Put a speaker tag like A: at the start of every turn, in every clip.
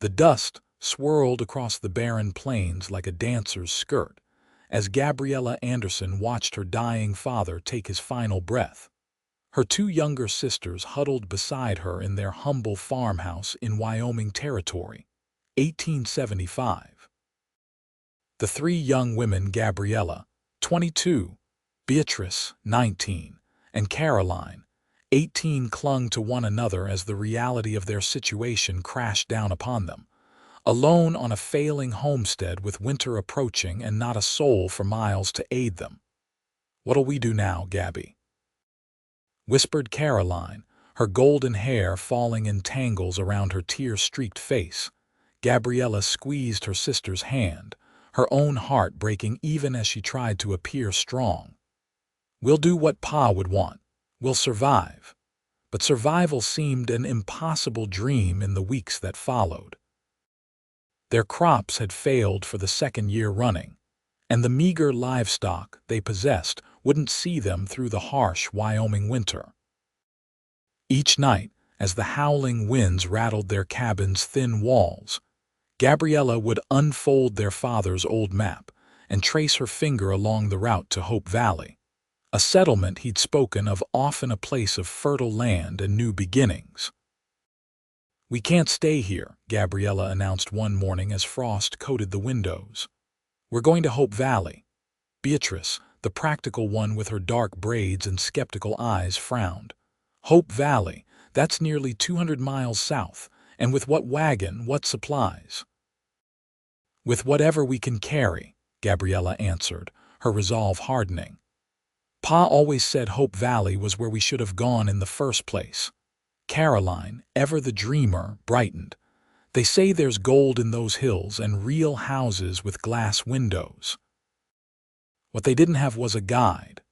A: The dust swirled across the barren plains like a dancer's skirt as Gabriella Anderson watched her dying father take his final breath. Her two younger sisters huddled beside her in their humble farmhouse in Wyoming Territory, 1875. The three young women, Gabriella, 22, Beatrice, 19, and Caroline, 18, clung to one another as the reality of their situation crashed down upon them. Alone on a failing homestead with winter approaching and not a soul for miles to aid them. "What'll we do now, Gabby?" whispered Caroline, her golden hair falling in tangles around her tear-streaked face. Gabriella squeezed her sister's hand, her own heart breaking even as she tried to appear strong. "We'll do what Pa would want. We'll survive." But survival seemed an impossible dream in the weeks that followed. Their crops had failed for the second year running, and the meager livestock they possessed wouldn't see them through the harsh Wyoming winter. Each night, as the howling winds rattled their cabin's thin walls, Gabriella would unfold their father's old map and trace her finger along the route to Hope Valley, a settlement he'd spoken of, often a place of fertile land and new beginnings. "We can't stay here," Gabriella announced one morning as frost coated the windows. "We're going to Hope Valley." Beatrice, the practical one with her dark braids and skeptical eyes, frowned. "Hope Valley, that's nearly 200 miles south, and with what wagon, what supplies?" "With whatever we can carry," Gabriella answered, her resolve hardening. "Pa always said Hope Valley was where we should have gone in the first place." Caroline, ever the dreamer, brightened. "They say there's gold in those hills and real houses with glass windows." What they didn't have was a guide.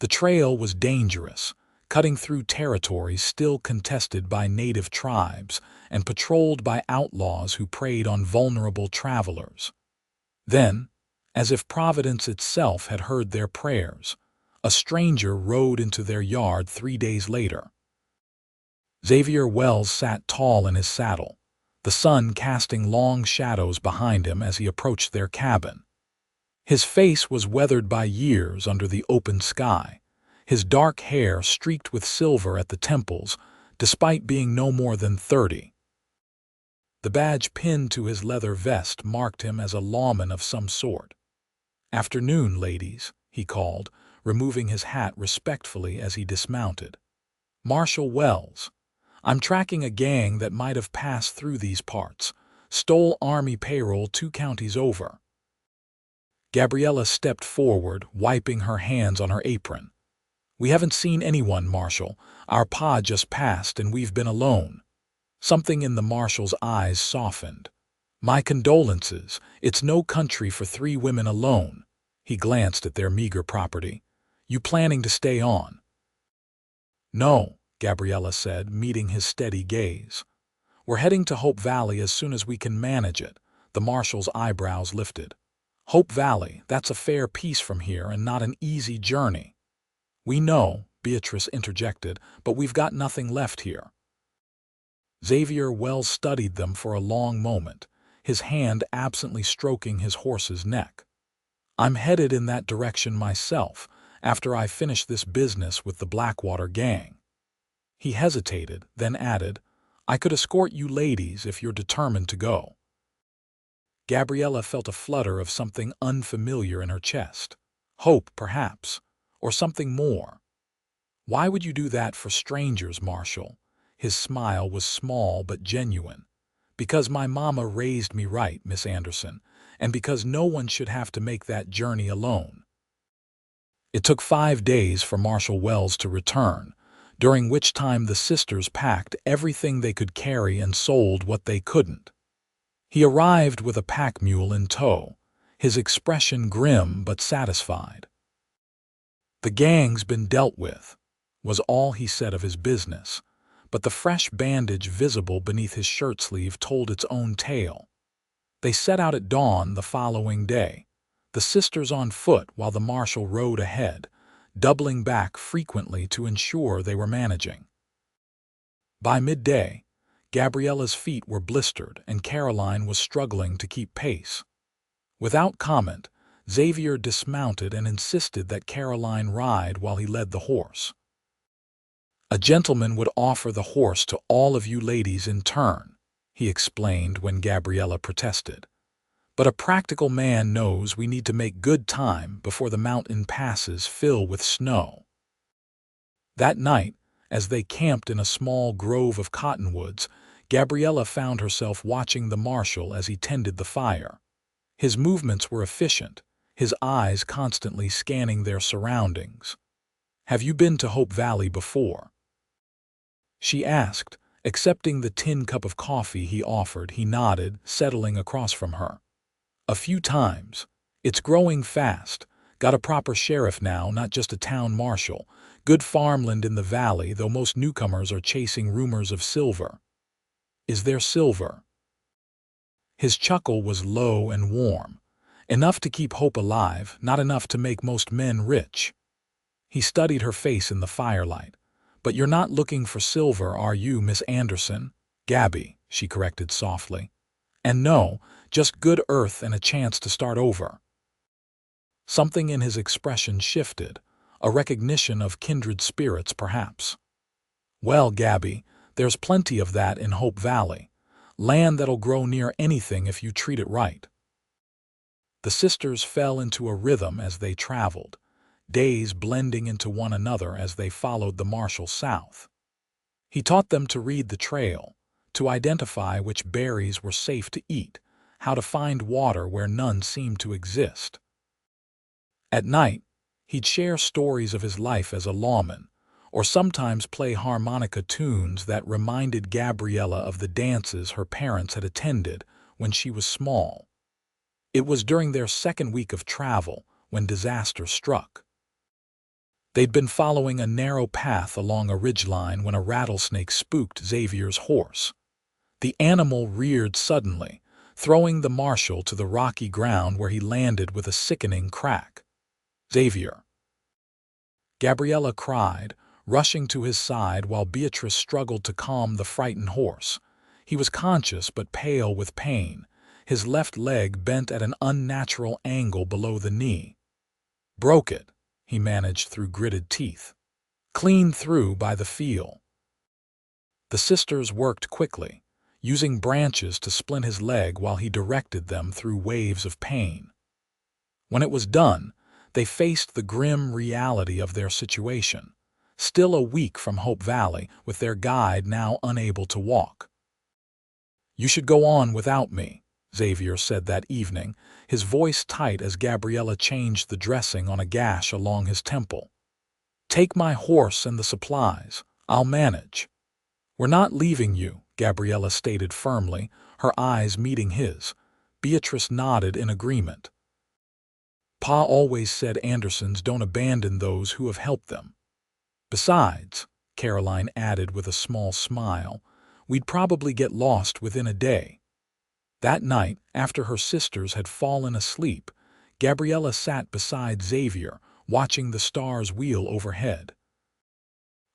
A: The trail was dangerous, cutting through territories still contested by native tribes and patrolled by outlaws who preyed on vulnerable travelers. Then, as if Providence itself had heard their prayers, a stranger rode into their yard 3 days later. Xavier Wells sat tall in his saddle, the sun casting long shadows behind him as he approached their cabin. His face was weathered by years under the open sky, his dark hair streaked with silver at the temples, despite being no more than 30. The badge pinned to his leather vest marked him as a lawman of some sort. "Afternoon, ladies," he called, removing his hat respectfully as he dismounted. "Marshal Wells. I'm tracking a gang that might have passed through these parts, stole Army payroll 2 counties over." Gabriella stepped forward, wiping her hands on her apron. "We haven't seen anyone, Marshal. Our pa just passed and we've been alone." Something in the Marshal's eyes softened. "My condolences. It's no country for 3 women alone." He glanced at their meager property. "You planning to stay on?" "No," Gabriella said, meeting his steady gaze. "We're heading to Hope Valley as soon as we can manage it." The Marshal's eyebrows lifted. "Hope Valley, that's a fair piece from here and not an easy journey." "We know," Beatrice interjected, "but we've got nothing left here." Xavier Wells studied them for a long moment, his hand absently stroking his horse's neck. "I'm headed in that direction myself, after I finish this business with the Blackwater gang." He hesitated, then added, "I could escort you ladies if you're determined to go." Gabriella felt a flutter of something unfamiliar in her chest. Hope, perhaps, or something more. "Why would you do that for strangers, Marshal?" His smile was small but genuine. "Because my mama raised me right, Miss Anderson, and because no one should have to make that journey alone." It took 5 days for Marshal Wells to return, during which time the sisters packed everything they could carry and sold what they couldn't. He arrived with a pack mule in tow, his expression grim but satisfied. "The gang's been dealt with," was all he said of his business, but the fresh bandage visible beneath his shirt sleeve told its own tale. They set out at dawn the following day, the sisters on foot while the Marshal rode ahead, doubling back frequently to ensure they were managing. By midday, Gabriella's feet were blistered and Caroline was struggling to keep pace. Without comment, Xavier dismounted and insisted that Caroline ride while he led the horse. "A gentleman would offer the horse to all of you ladies in turn," he explained when Gabriella protested. "But a practical man knows we need to make good time before the mountain passes fill with snow." That night, as they camped in a small grove of cottonwoods, Gabriella found herself watching the marshal as he tended the fire. His movements were efficient, his eyes constantly scanning their surroundings. "Have you been to Hope Valley before?" she asked. Accepting the tin cup of coffee he offered, he nodded, settling across from her. "A few times. It's growing fast. Got a proper sheriff now, not just a town marshal. Good farmland in the valley, though most newcomers are chasing rumors of silver." "Is there silver?" His chuckle was low and warm. "Enough to keep hope alive, not enough to make most men rich." He studied her face in the firelight. "But you're not looking for silver, are you, Miss Anderson?" "Gabby," she corrected softly. "And no, just good earth and a chance to start over." Something in his expression shifted, a recognition of kindred spirits perhaps. "Well, Gabby, there's plenty of that in Hope Valley. Land that'll grow near anything if you treat it right." The sisters fell into a rhythm as they traveled, days blending into one another as they followed the marshal south. He taught them to read the trail, to identify which berries were safe to eat, how to find water where none seemed to exist. At night, he'd share stories of his life as a lawman, or sometimes play harmonica tunes that reminded Gabriella of the dances her parents had attended when she was small. It was during their second week of travel when disaster struck. They'd been following a narrow path along a ridgeline when a rattlesnake spooked Xavier's horse. The animal reared suddenly, throwing the marshal to the rocky ground where he landed with a sickening crack. "Xavier!" Gabriella cried, rushing to his side while Beatrice struggled to calm the frightened horse. He was conscious but pale with pain, his left leg bent at an unnatural angle below the knee. "Broke it," he managed through gritted teeth. "Clean through by the feel." The sisters worked quickly, using branches to splint his leg while he directed them through waves of pain. When it was done, they faced the grim reality of their situation, still a week from Hope Valley with their guide now unable to walk. "You should go on without me," Xavier said that evening, his voice tight as Gabriella changed the dressing on a gash along his temple. "Take my horse and the supplies. I'll manage." "We're not leaving you," Gabriella stated firmly, her eyes meeting his. Beatrice nodded in agreement. "Pa always said Andersons don't abandon those who have helped them. Besides," Caroline added with a small smile, "we'd probably get lost within a day." That night, after her sisters had fallen asleep, Gabriella sat beside Xavier, watching the stars wheel overhead.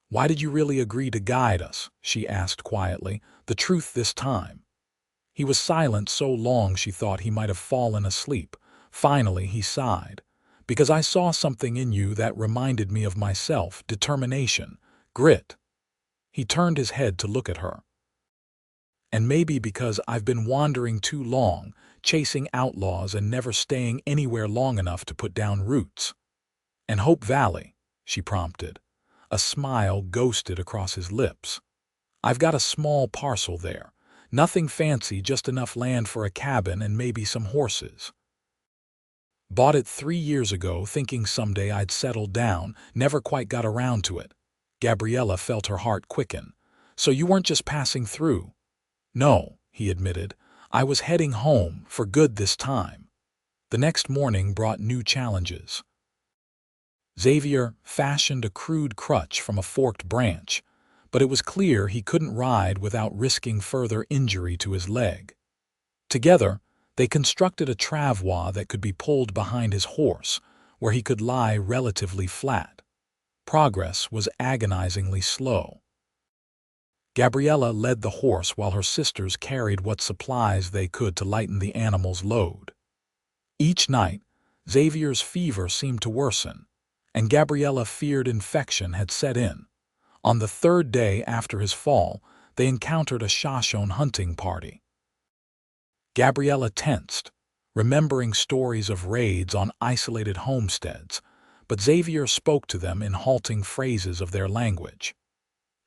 A: "Why did you really agree to guide us?" she asked quietly, "the truth this time." He was silent so long she thought he might have fallen asleep. Finally, he sighed. "Because I saw something in you that reminded me of myself, determination, grit." He turned his head to look at her. "And maybe because I've been wandering too long, chasing outlaws and never staying anywhere long enough to put down roots." "And Hope Valley," she prompted. A smile ghosted across his lips. "I've got a small parcel there. Nothing fancy, just enough land for a cabin and maybe some horses. Bought it 3 years ago, thinking someday I'd settle down, never quite got around to it." Gabriella felt her heart quicken. "So you weren't just passing through?" "No," he admitted. "I was heading home, for good this time." The next morning brought new challenges. Xavier fashioned a crude crutch from a forked branch, but it was clear he couldn't ride without risking further injury to his leg. Together, they constructed a travois that could be pulled behind his horse, where he could lie relatively flat. Progress was agonizingly slow. Gabriella led the horse while her sisters carried what supplies they could to lighten the animal's load. Each night, Xavier's fever seemed to worsen, and Gabriella feared infection had set in. On the third day after his fall, they encountered a Shoshone hunting party. Gabriella tensed, remembering stories of raids on isolated homesteads, but Xavier spoke to them in halting phrases of their language.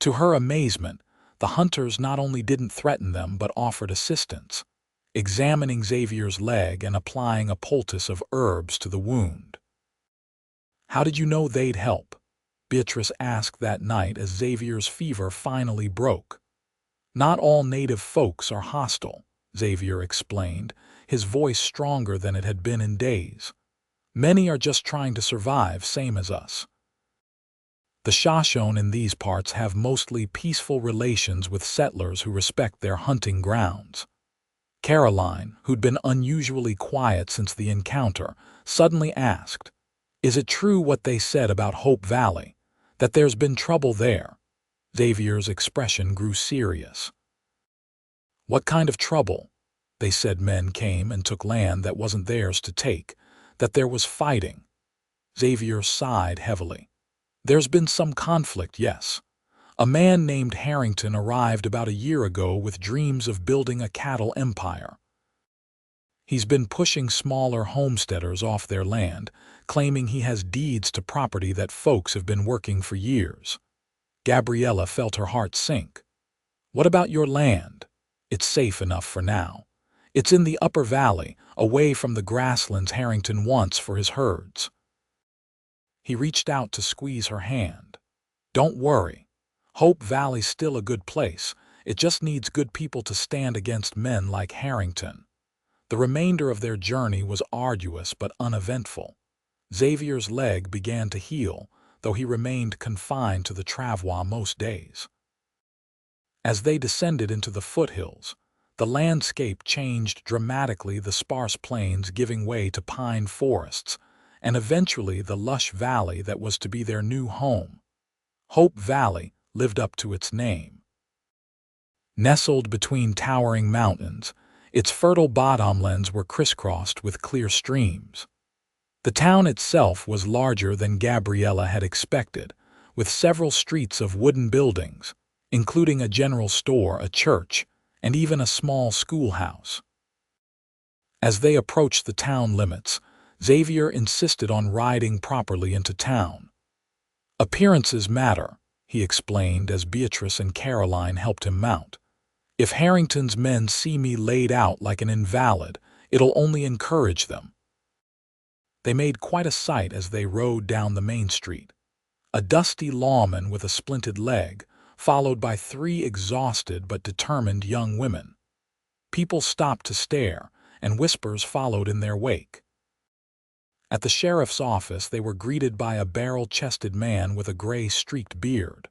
A: To her amazement, the hunters not only didn't threaten them but offered assistance, examining Xavier's leg and applying a poultice of herbs to the wound. "How did you know they'd help?" Beatrice asked that night as Xavier's fever finally broke. "Not all native folks are hostile," Xavier explained, his voice stronger than it had been in days. "Many are just trying to survive, same as us." The Shoshone in these parts have mostly peaceful relations with settlers who respect their hunting grounds. Caroline, who'd been unusually quiet since the encounter, suddenly asked, "Is it true what they said about Hope Valley, that there's been trouble there?" Xavier's expression grew serious. "What kind of trouble?" "They said men came and took land that wasn't theirs to take, that there was fighting." Xavier sighed heavily. "There's been some conflict, yes. A man named Harrington arrived about a year ago with dreams of building a cattle empire. He's been pushing smaller homesteaders off their land, claiming he has deeds to property that folks have been working for years." Gabriella felt her heart sink. "What about your land?" "It's safe enough for now. It's in the upper valley, away from the grasslands Harrington wants for his herds." He reached out to squeeze her hand. "Don't worry. Hope Valley's still a good place. It just needs good people to stand against men like Harrington." The remainder of their journey was arduous but uneventful. Xavier's leg began to heal, though he remained confined to the travois most days. As they descended into the foothills, the landscape changed dramatically, the sparse plains giving way to pine forests, and eventually the lush valley that was to be their new home. Hope Valley lived up to its name. Nestled between towering mountains, its fertile bottomlands were crisscrossed with clear streams. The town itself was larger than Gabriella had expected, with several streets of wooden buildings, including a general store, a church, and even a small schoolhouse. As they approached the town limits, Xavier insisted on riding properly into town. "Appearances matter," he explained as Beatrice and Caroline helped him mount. "If Harrington's men see me laid out like an invalid, it'll only encourage them." They made quite a sight as they rode down the main street. A dusty lawman with a splinted leg, followed by 3 exhausted but determined young women. People stopped to stare, and whispers followed in their wake. At the sheriff's office, they were greeted by a barrel-chested man with a gray-streaked beard.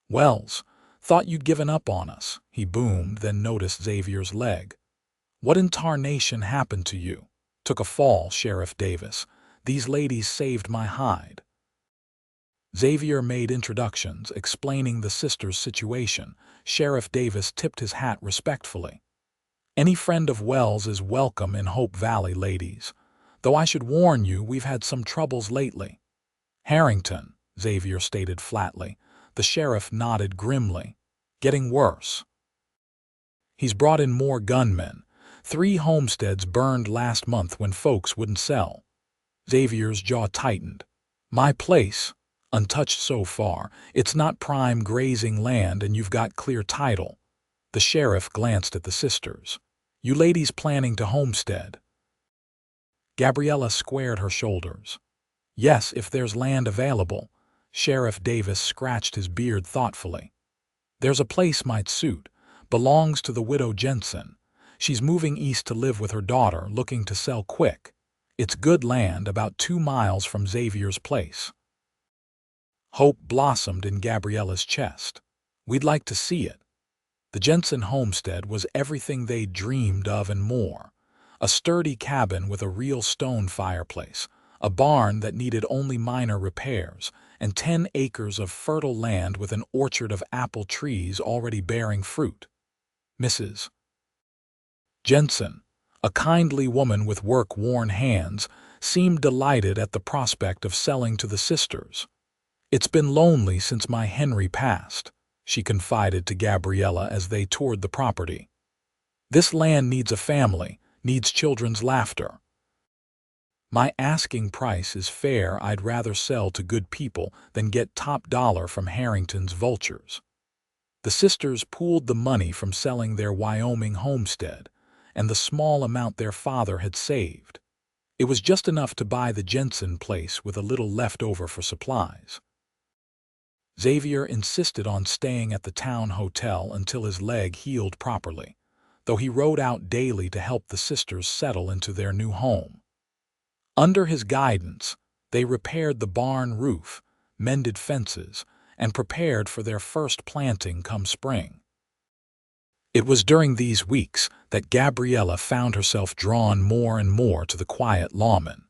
A: "Wells, thought you'd given up on us," he boomed, then noticed Xavier's leg. "What in tarnation happened to you?" "Took a fall, Sheriff Davis. These ladies saved my hide." Xavier made introductions, explaining the sisters' situation. Sheriff Davis tipped his hat respectfully. "Any friend of Wells is welcome in Hope Valley, ladies. Though I should warn you, we've had some troubles lately." "Harrington," Xavier stated flatly. The sheriff nodded grimly. "Getting worse. He's brought in more gunmen. 3 homesteads burned last month when folks wouldn't sell." Xavier's jaw tightened. "My place, untouched so far. It's not prime grazing land and you've got clear title." The sheriff glanced at the sisters. "You ladies planning to homestead?" Gabriella squared her shoulders. "Yes, if there's land available." Sheriff Davis scratched his beard thoughtfully. "There's a place might suit. Belongs to the widow Jensen. She's moving east to live with her daughter, looking to sell quick. It's good land, about 2 miles from Xavier's place." Hope blossomed in Gabriella's chest. "We'd like to see it." The Jensen homestead was everything they'd dreamed of and more. A sturdy cabin with a real stone fireplace, a barn that needed only minor repairs, and 10 acres of fertile land with an orchard of apple trees already bearing fruit. Mrs. Jensen, a kindly woman with work-worn hands, seemed delighted at the prospect of selling to the sisters. "It's been lonely since my Henry passed," she confided to Gabriella as they toured the property. "This land needs a family, needs children's laughter. My asking price is fair. I'd rather sell to good people than get top dollar from Harrington's vultures." The sisters pooled the money from selling their Wyoming homestead and the small amount their father had saved. It was just enough to buy the Jensen place with a little left over for supplies. Xavier insisted on staying at the town hotel until his leg healed properly, though he rode out daily to help the sisters settle into their new home. Under his guidance, they repaired the barn roof, mended fences, and prepared for their first planting come spring. It was during these weeks that Gabriella found herself drawn more and more to the quiet lawman.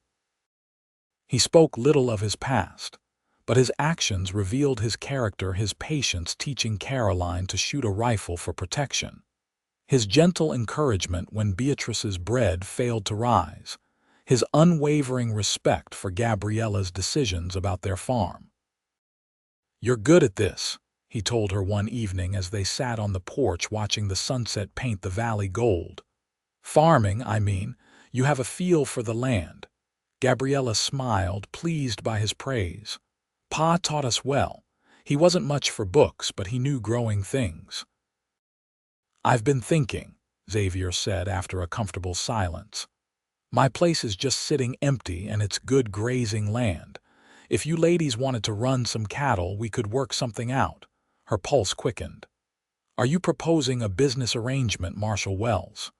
A: He spoke little of his past, but his actions revealed his character, his patience teaching Caroline to shoot a rifle for protection, his gentle encouragement when Beatrice's bread failed to rise, his unwavering respect for Gabriella's decisions about their farm. "You're good at this," he told her one evening as they sat on the porch watching the sunset paint the valley gold. "Farming, I mean. You have a feel for the land." Gabriella smiled, pleased by his praise. "Pa taught us well. He wasn't much for books, but he knew growing things." "I've been thinking," Xavier said after a comfortable silence. "My place is just sitting empty and it's good grazing land. If you ladies wanted to run some cattle, we could work something out." Her pulse quickened. "Are you proposing a business arrangement, Marshal Wells?"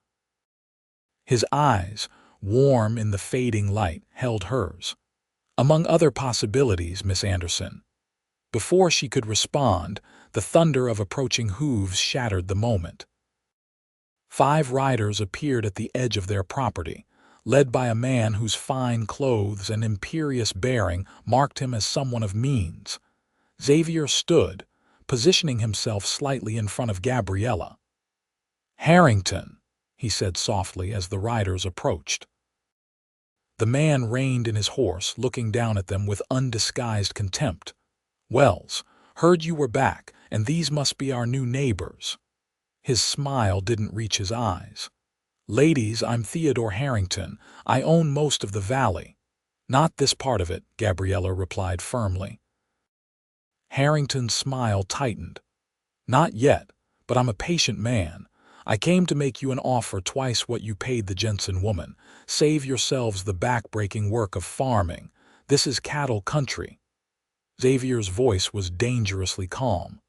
A: His eyes, warm in the fading light, held hers. "Among other possibilities, Miss Anderson." Before she could respond, the thunder of approaching hooves shattered the moment. 5 riders appeared at the edge of their property, led by a man whose fine clothes and imperious bearing marked him as someone of means. Xavier stood, positioning himself slightly in front of Gabriella. "Harrington," he said softly as the riders approached. The man reined in his horse, looking down at them with undisguised contempt. "Wells, heard you were back, and these must be our new neighbors." His smile didn't reach his eyes. "Ladies, I'm Theodore Harrington. I own most of the valley." "Not this part of it," Gabriella replied firmly. Harrington's smile tightened. "Not yet, but I'm a patient man. I came to make you an offer twice what you paid the Jensen woman. Save yourselves the back-breaking work of farming. This is cattle country." Xavier's voice was dangerously calm.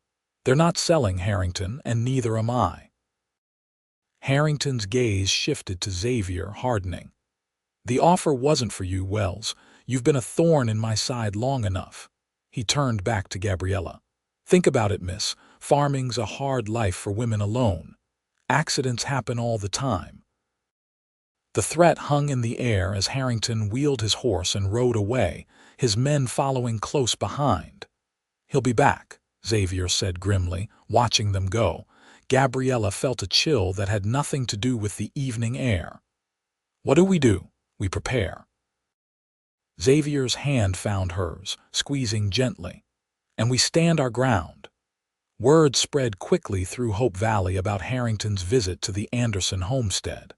A: "They're not selling, Harrington, and neither am I." Harrington's gaze shifted to Xavier, hardening. "The offer wasn't for you, Wells. You've been a thorn in my side long enough." He turned back to Gabriella. "Think about it, miss. Farming's a hard life for women alone. Accidents happen all the time." The threat hung in the air as Harrington wheeled his horse and rode away, his men following close behind. "He'll be back," Xavier said grimly, watching them go. Gabriella felt a chill that had nothing to do with the evening air. "What do? We prepare." Xavier's hand found hers, squeezing gently. "And we stand our ground." Word spread quickly through Hope Valley about Harrington's visit to the Anderson homestead.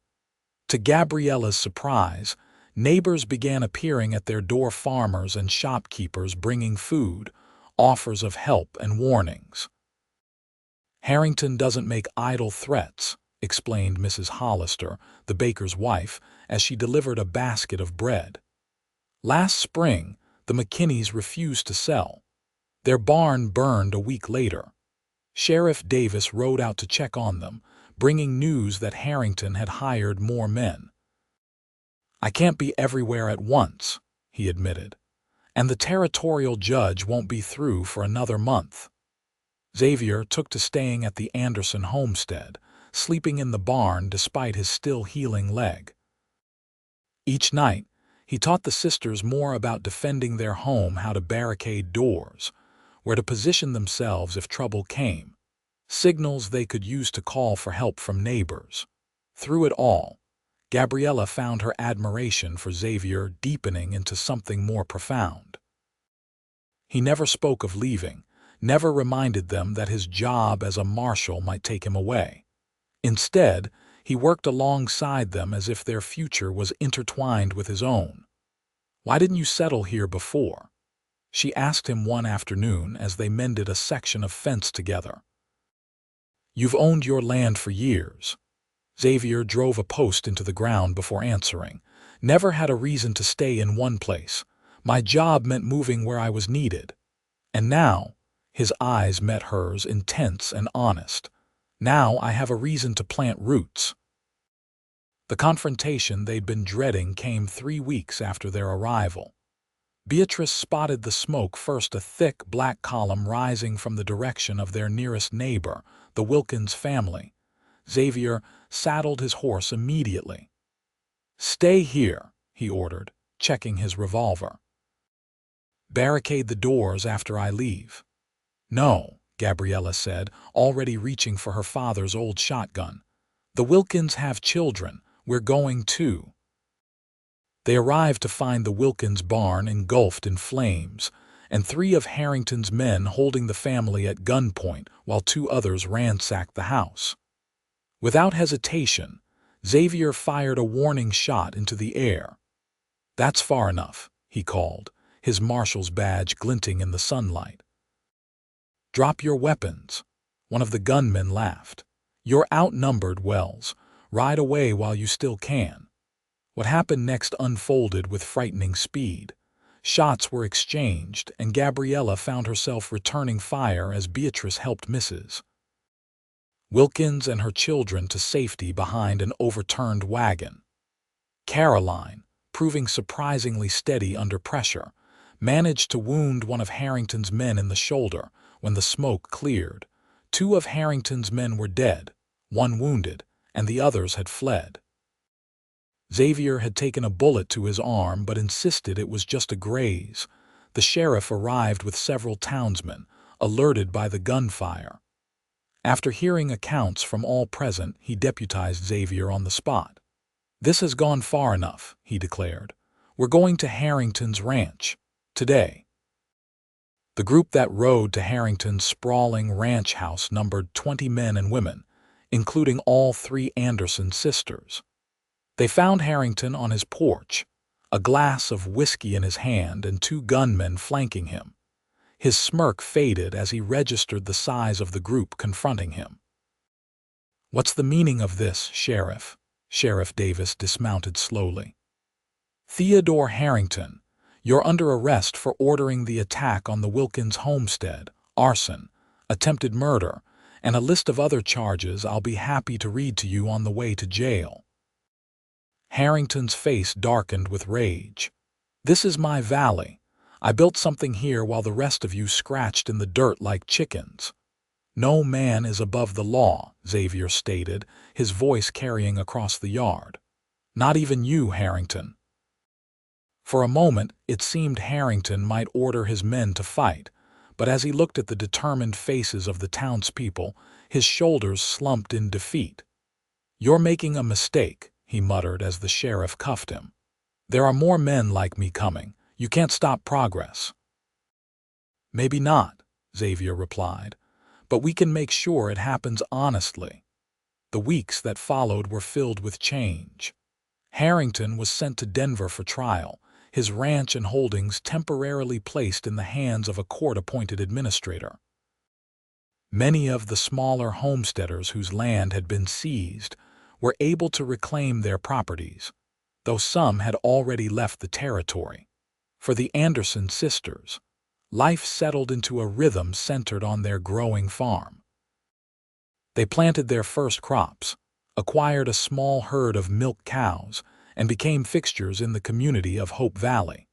A: To Gabriella's surprise, neighbors began appearing at their door, farmers and shopkeepers bringing food, offers of help and warnings. "Harrington doesn't make idle threats," explained Mrs. Hollister, the baker's wife, as she delivered a basket of bread. "Last spring, the McKinneys refused to sell. Their barn burned a week later. Sheriff Davis rode out to check on them, bringing news that Harrington had hired more men. "I can't be everywhere at once," he admitted, "and the territorial judge won't be through for another month." Xavier took to staying at the Anderson homestead, sleeping in the barn despite his still healing leg. Each night, He taught the sisters more about defending their home, how to barricade doors, where to position themselves if trouble came, signals they could use to call for help from neighbors. Through it all, Gabriella found her admiration for Xavier deepening into something more profound. He never spoke of leaving, never reminded them that his job as a marshal might take him away. Instead, he worked alongside them as if their future was intertwined with his own. "Why didn't you settle here before?" she asked him one afternoon as they mended a section of fence together. "You've owned your land for years." Xavier drove a post into the ground before answering. "Never had a reason to stay in one place. My job meant moving where I was needed." And now, his eyes met hers, intense and honest. "Now I have a reason to plant roots." The confrontation they'd been dreading came 3 weeks after their arrival. Beatrice spotted the smoke first, a thick black column rising from the direction of their nearest neighbor, the Wilkins family. Xavier saddled his horse immediately. "Stay here," he ordered, checking his revolver. "Barricade the doors after I leave." "No," Gabriella said, already reaching for her father's old shotgun. "The Wilkins have children. We're going too." They arrived to find the Wilkins barn engulfed in flames, and 3 of Harrington's men holding the family at gunpoint while 2 others ransacked the house. Without hesitation, Xavier fired a warning shot into the air. "That's far enough," he called, his marshal's badge glinting in the sunlight. "Drop your weapons," one of the gunmen laughed. "You're outnumbered, Wells. Ride away while you still can." What happened next unfolded with frightening speed. Shots were exchanged, and Gabriella found herself returning fire as Beatrice helped Mrs. Wilkins and her children to safety behind an overturned wagon. Caroline, proving surprisingly steady under pressure, managed to wound one of Harrington's men in the shoulder. When the smoke cleared, 2 of Harrington's men were dead, 1 wounded, and the others had fled. Xavier had taken a bullet to his arm but insisted it was just a graze. The sheriff arrived with several townsmen, alerted by the gunfire. After hearing accounts from all present, he deputized Xavier on the spot. "This has gone far enough," he declared. "We're going to Harrington's ranch. Today." The group that rode to Harrington's sprawling ranch house numbered 20 men and women, including all 3 Anderson sisters. They found Harrington on his porch, a glass of whiskey in his hand and 2 gunmen flanking him. His smirk faded as he registered the size of the group confronting him. "What's the meaning of this, Sheriff?" Sheriff Davis dismounted slowly. "Theodore Harrington, you're under arrest for ordering the attack on the Wilkins homestead, arson, attempted murder, and a list of other charges I'll be happy to read to you on the way to jail." Harrington's face darkened with rage. "This is my valley. I built something here while the rest of you scratched in the dirt like chickens." "No man is above the law," Xavier stated, his voice carrying across the yard. "Not even you, Harrington." For a moment, it seemed Harrington might order his men to fight, but as he looked at the determined faces of the townspeople, his shoulders slumped in defeat. "You're making a mistake," he muttered as the sheriff cuffed him. "There are more men like me coming. You can't stop progress." "Maybe not," Xavier replied, "but we can make sure it happens honestly." The weeks that followed were filled with change. Harrington was sent to Denver for trial, his ranch and holdings temporarily placed in the hands of a court-appointed administrator. Many of the smaller homesteaders whose land had been seized were able to reclaim their properties, though some had already left the territory. For the Anderson sisters, life settled into a rhythm centered on their growing farm. They planted their first crops, acquired a small herd of milk cows, and became fixtures in the community of Hope Valley.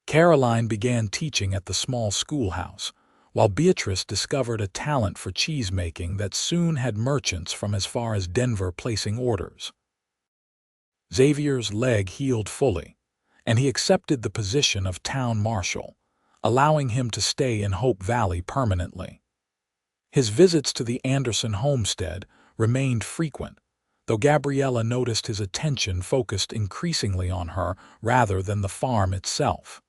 A: Caroline began teaching at the small schoolhouse, while Beatrice discovered a talent for cheese-making that soon had merchants from as far as Denver placing orders. Xavier's leg healed fully, and he accepted the position of town marshal, allowing him to stay in Hope Valley permanently. His visits to the Anderson homestead remained frequent, though Gabriella noticed his attention focused increasingly on her rather than the farm itself.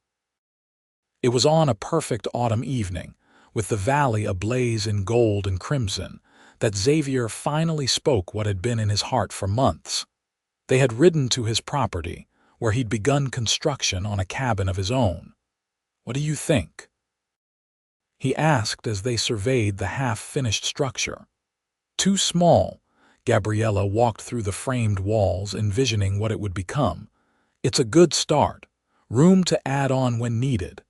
A: It was on a perfect autumn evening, with the valley ablaze in gold and crimson, that Xavier finally spoke what had been in his heart for months. They had ridden to his property, where he'd begun construction on a cabin of his own. "What do you think?" he asked as they surveyed the half-finished structure. "Too small." Gabriella walked through the framed walls, envisioning what it would become. "It's a good start. Room to add on when needed."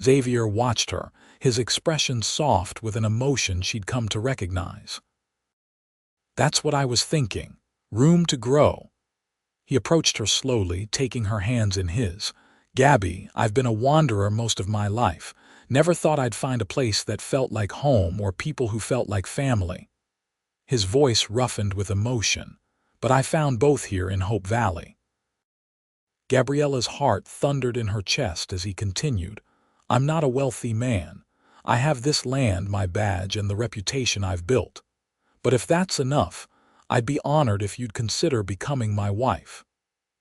A: Xavier watched her, his expression soft with an emotion she'd come to recognize. "That's what I was thinking. Room to grow." He approached her slowly, taking her hands in his. "Gabby, I've been a wanderer most of my life. Never thought I'd find a place that felt like home or people who felt like family." His voice roughened with emotion, "But I found both here in Hope Valley." Gabriella's heart thundered in her chest as he continued, "I'm not a wealthy man. I have this land, my badge, and the reputation I've built. But if that's enough, I'd be honored if you'd consider becoming my wife."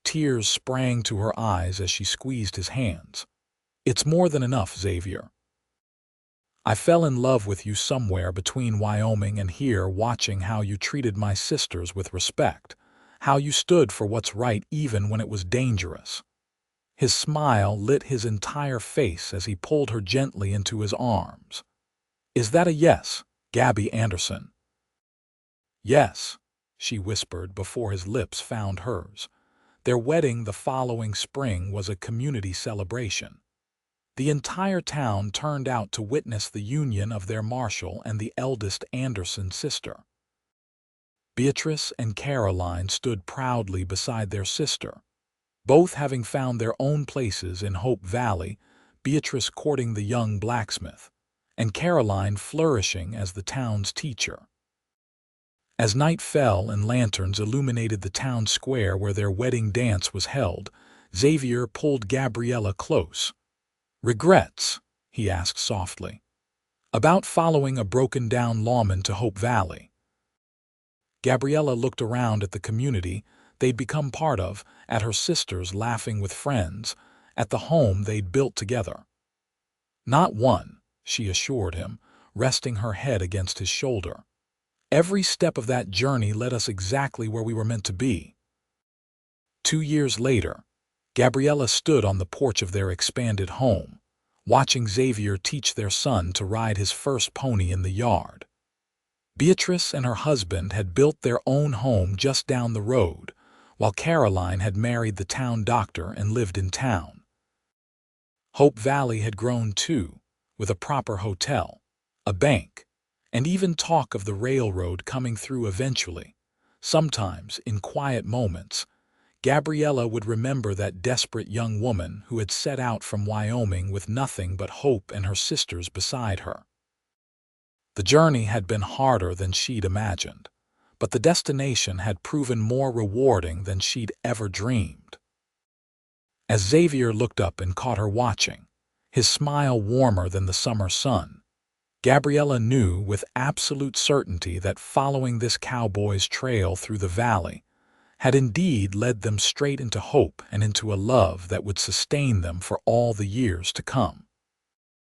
A: Tears sprang to her eyes as she squeezed his hands. "It's more than enough, Xavier. I fell in love with you somewhere between Wyoming and here, watching how you treated my sisters with respect, how you stood for what's right even when it was dangerous." His smile lit his entire face as he pulled her gently into his arms. "Is that a yes, Gabby Anderson?" "Yes," she whispered before his lips found hers. Their wedding the following spring was a community celebration. The entire town turned out to witness the union of their Marshal and the eldest Anderson sister. Beatrice and Caroline stood proudly beside their sister, both having found their own places in Hope Valley, Beatrice courting the young blacksmith, and Caroline flourishing as the town's teacher. As night fell and lanterns illuminated the town square where their wedding dance was held, Xavier pulled Gabriella close. "Regrets?" he asked softly. "About following a broken-down lawman to Hope Valley?" Gabriella looked around at the community they'd become part of, at her sisters laughing with friends, at the home they'd built together. "Not one," she assured him, resting her head against his shoulder. "Every step of that journey led us exactly where we were meant to be." 2 years later, Gabriella stood on the porch of their expanded home, watching Xavier teach their son to ride his first pony in the yard. Beatrice and her husband had built their own home just down the road, while Caroline had married the town doctor and lived in town. Hope Valley had grown too, with a proper hotel, a bank, and even talk of the railroad coming through eventually. Sometimes, in quiet moments, Gabriella would remember that desperate young woman who had set out from Wyoming with nothing but hope and her sisters beside her. The journey had been harder than she'd imagined, but the destination had proven more rewarding than she'd ever dreamed. As Xavier looked up and caught her watching, his smile warmer than the summer sun, Gabriella knew with absolute certainty that following this cowboy's trail through the valley had indeed led them straight into hope and into a love that would sustain them for all the years to come.